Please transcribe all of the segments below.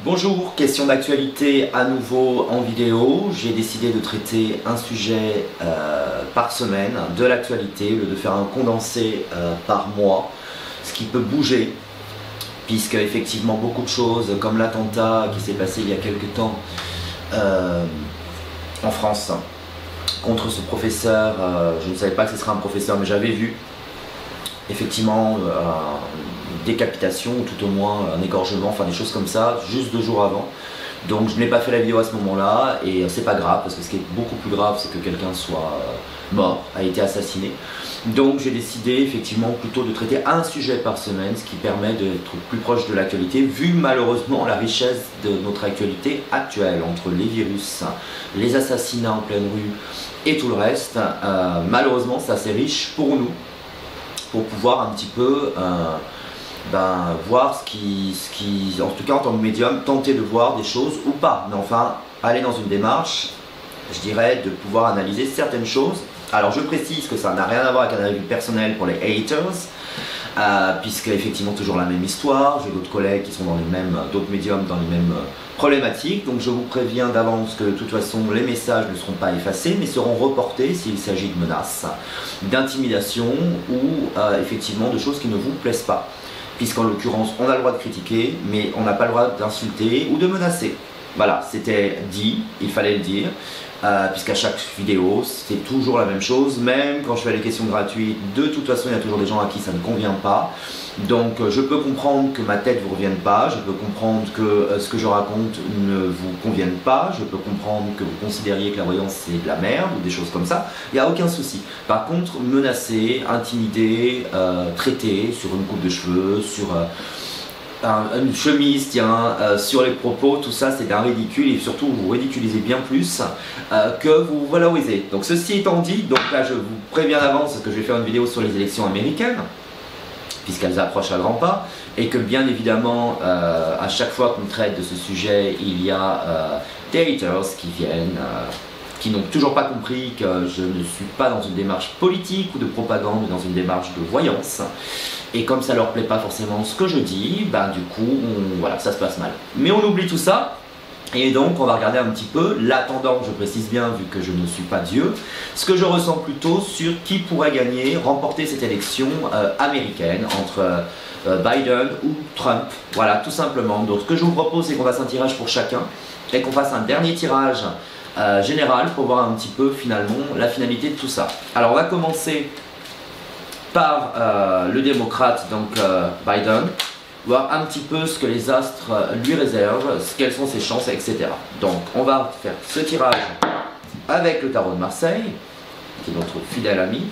Bonjour, question d'actualité à nouveau en vidéo. J'ai décidé de traiter un sujet par semaine de l'actualité, de faire un condensé par mois, ce qui peut bouger, puisque effectivement beaucoup de choses comme l'attentat qui s'est passé il y a quelques temps en France contre ce professeur, je ne savais pas que ce serait un professeur mais j'avais vu effectivement une décapitation ou tout au moins un égorgement, enfin des choses comme ça, juste 2 jours avant. Donc je n'ai pas fait la vidéo à ce moment-là et c'est pas grave parce que ce qui est beaucoup plus grave c'est que quelqu'un soit mort, a été assassiné. Donc j'ai décidé effectivement plutôt de traiter un sujet par semaine, ce qui permet d'être plus proche de l'actualité, vu malheureusement la richesse de notre actualité actuelle entre les virus, les assassinats en pleine rue et tout le reste. Malheureusement c'est assez riche pour nous, pour pouvoir un petit peu voir ce qui, en tout cas en tant que médium, tenter de voir des choses ou pas, mais enfin aller dans une démarche, je dirais, de pouvoir analyser certaines choses. Alors je précise que ça n'a rien à voir avec un avis personnel pour les haters, puisque effectivement toujours la même histoire, j'ai d'autres collègues qui sont dans d'autres médiums dans les mêmes problématiques, donc je vous préviens d'avance que de toute façon les messages ne seront pas effacés, mais seront reportés s'il s'agit de menaces, d'intimidation ou effectivement de choses qui ne vous plaisent pas. Puisqu'en l'occurrence, on a le droit de critiquer, mais on n'a pas le droit d'insulter ou de menacer. Voilà, c'était dit, il fallait le dire, puisqu'à chaque vidéo, c'est toujours la même chose, même quand je fais les questions gratuites, de toute façon, il y a toujours des gens à qui ça ne convient pas. Donc, je peux comprendre que ma tête ne vous revienne pas, je peux comprendre que ce que je raconte ne vous convienne pas, je peux comprendre que vous considériez que la voyance c'est de la merde ou des choses comme ça, il n'y a aucun souci. Par contre, menacer, intimider, traiter sur une coupe de cheveux, sur une chemise, tiens, sur les propos, tout ça c'est d'un ridicule et surtout vous ridiculisez bien plus que vous valorisez. Donc ceci étant dit, donc là je vous préviens d'avance parce que je vais faire une vidéo sur les élections américaines, puisqu'elles approchent à grands pas, et que bien évidemment, à chaque fois qu'on traite de ce sujet, il y a des haters qui viennent, qui n'ont toujours pas compris que je ne suis pas dans une démarche politique ou de propagande, mais dans une démarche de voyance. Et comme ça leur plaît pas forcément ce que je dis, du coup, voilà, ça se passe mal. Mais on oublie tout ça. Et donc on va regarder un petit peu l'attendant, je précise bien vu que je ne suis pas Dieu, ce que je ressens plutôt sur qui pourrait gagner, remporter cette élection américaine entre Biden ou Trump. Voilà, tout simplement. Donc ce que je vous propose c'est qu'on fasse un tirage pour chacun et qu'on fasse un dernier tirage général pour voir un petit peu finalement la finalité de tout ça. Alors on va commencer par le démocrate, donc Biden. Voir un petit peu ce que les astres lui réservent, quelles sont ses chances, etc. Donc on va faire ce tirage avec le tarot de Marseille, qui est notre fidèle ami.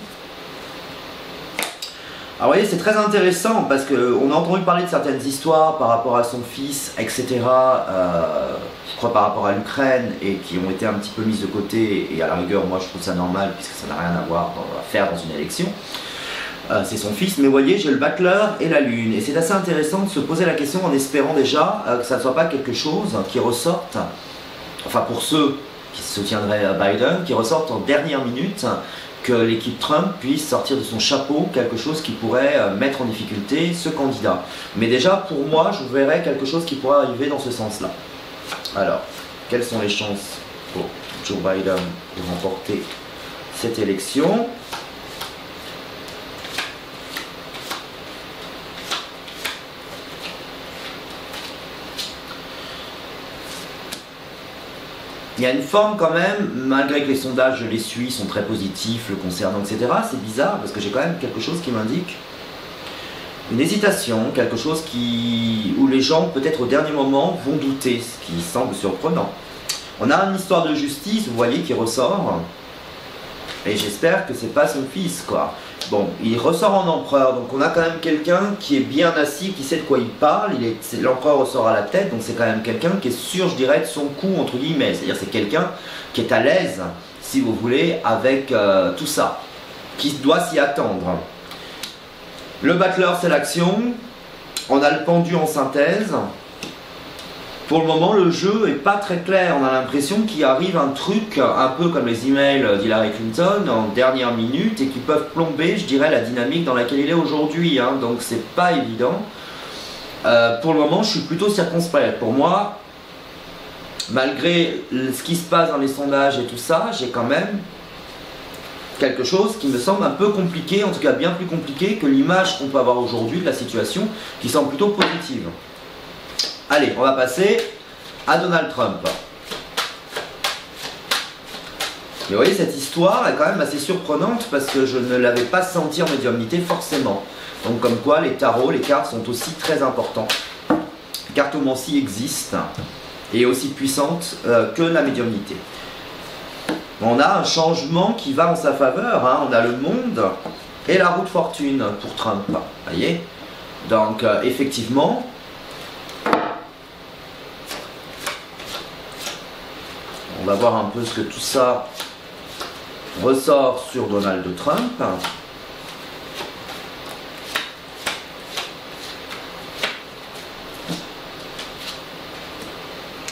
Alors vous voyez, c'est très intéressant parce qu'on a entendu parler de certaines histoires par rapport à son fils, etc. Je crois par rapport à l'Ukraine et qui ont été un petit peu mises de côté, et à la rigueur moi je trouve ça normal puisque ça n'a rien à faire dans une élection. C'est son fils, mais vous voyez, j'ai le battleur et la lune. Et c'est assez intéressant de se poser la question en espérant déjà que ça ne soit pas quelque chose qui ressorte, enfin pour ceux qui soutiendraient Biden, qui ressorte en dernière minute, que l'équipe Trump puisse sortir de son chapeau quelque chose qui pourrait mettre en difficulté ce candidat. Mais déjà, pour moi, je verrais quelque chose qui pourrait arriver dans ce sens-là. Alors, quelles sont les chances pour Joe Biden de remporter cette élection ? Il y a une forme quand même, malgré que les sondages, je les suis, sont très positifs le concernant, etc. C'est bizarre parce que j'ai quand même quelque chose qui m'indique une hésitation, quelque chose où les gens, peut-être au dernier moment, vont douter, ce qui semble surprenant. On a une histoire de justice, vous voyez, qui ressort, et j'espère que c'est pas son fils, quoi. Bon, il ressort en empereur, donc on a quand même quelqu'un qui est bien assis, qui sait de quoi il parle, l'empereur ressort à la tête, donc c'est quand même quelqu'un qui est sûr, je dirais, de son coup, entre guillemets, c'est-à-dire c'est quelqu'un qui est à l'aise, si vous voulez, avec tout ça, qui doit s'y attendre. Le battleur, c'est l'action, on a le pendu en synthèse. Pour le moment, le jeu est pas très clair. On a l'impression qu'il arrive un truc un peu comme les emails d'Hillary Clinton en dernière minute et qui peuvent plomber, je dirais, la dynamique dans laquelle il est aujourd'hui. Donc c'est pas évident. Pour le moment, je suis plutôt circonspect. Pour moi, malgré ce qui se passe dans les sondages et tout ça, j'ai quand même quelque chose qui me semble un peu compliqué, en tout cas bien plus compliqué que l'image qu'on peut avoir aujourd'hui de la situation, qui semble plutôt positive. Allez, on va passer à Donald Trump. Mais vous voyez, cette histoire est quand même assez surprenante parce que je ne l'avais pas senti en médiumnité forcément. Donc comme quoi les tarots, les cartes sont aussi très importants. La cartomancie existe et est aussi puissante que la médiumnité. On a un changement qui va en sa faveur, hein. On a le monde et la roue de fortune pour Trump, vous voyez. Donc effectivement, on va voir un peu ce que tout ça ressort sur Donald Trump.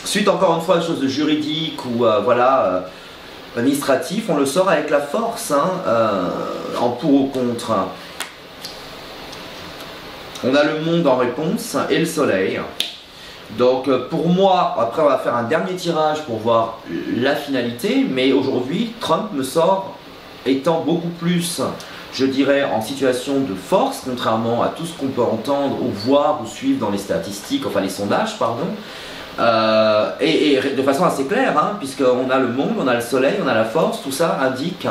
Suite encore une fois à des choses de juridique ou voilà, administratif, on le sort avec la force, hein, en pour ou contre. On a le monde en réponse et le soleil. Donc pour moi, après on va faire un dernier tirage pour voir la finalité, mais aujourd'hui Trump me sort étant beaucoup plus, je dirais, en situation de force, contrairement à tout ce qu'on peut entendre ou voir ou suivre dans les statistiques, enfin les sondages, pardon. Et de façon assez claire, hein, puisqu'on a le monde, on a le soleil, on a la force, tout ça indique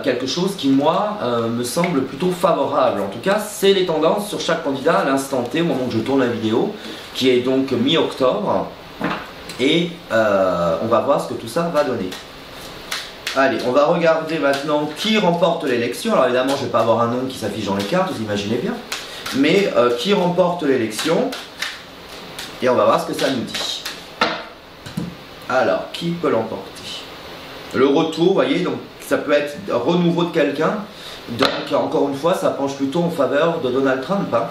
quelque chose qui, moi, me semble plutôt favorable. En tout cas, c'est les tendances sur chaque candidat à l'instant T, au moment où je tourne la vidéo, qui est donc mi-octobre. Et on va voir ce que tout ça va donner. Allez, on va regarder maintenant qui remporte l'élection. Alors évidemment, je ne vais pas avoir un nom qui s'affiche dans les cartes, vous imaginez bien. Mais qui remporte l'élection? Et on va voir ce que ça nous dit. Alors, qui peut l'emporter? Le retour, vous voyez, donc ça peut être un renouveau de quelqu'un. Donc, encore une fois, ça penche plutôt en faveur de Donald Trump, hein.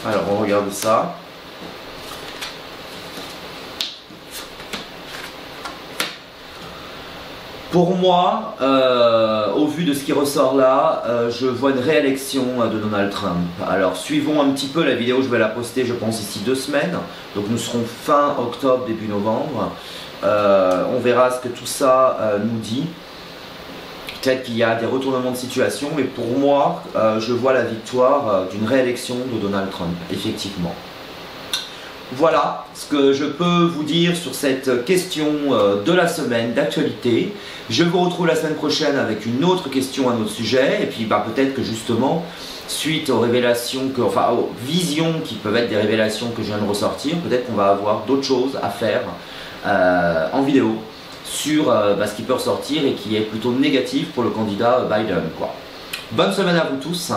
Alors, on regarde ça. Pour moi, au vu de ce qui ressort là, je vois une réélection de Donald Trump. Alors suivons un petit peu la vidéo, je vais la poster je pense ici 2 semaines. Donc nous serons fin octobre, début novembre. On verra ce que tout ça nous dit. Peut-être qu'il y a des retournements de situation, mais pour moi, je vois la victoire d'une réélection de Donald Trump, effectivement. Voilà ce que je peux vous dire sur cette question de la semaine d'actualité. Je vous retrouve la semaine prochaine avec une autre question, un autre sujet. Et puis peut-être que justement, suite aux révélations, enfin aux visions qui peuvent être des révélations que je viens de ressortir, peut-être qu'on va avoir d'autres choses à faire en vidéo sur ce qui peut ressortir et qui est plutôt négatif pour le candidat Biden, quoi. Bonne semaine à vous tous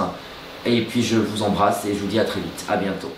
et puis je vous embrasse et je vous dis à très vite. À bientôt.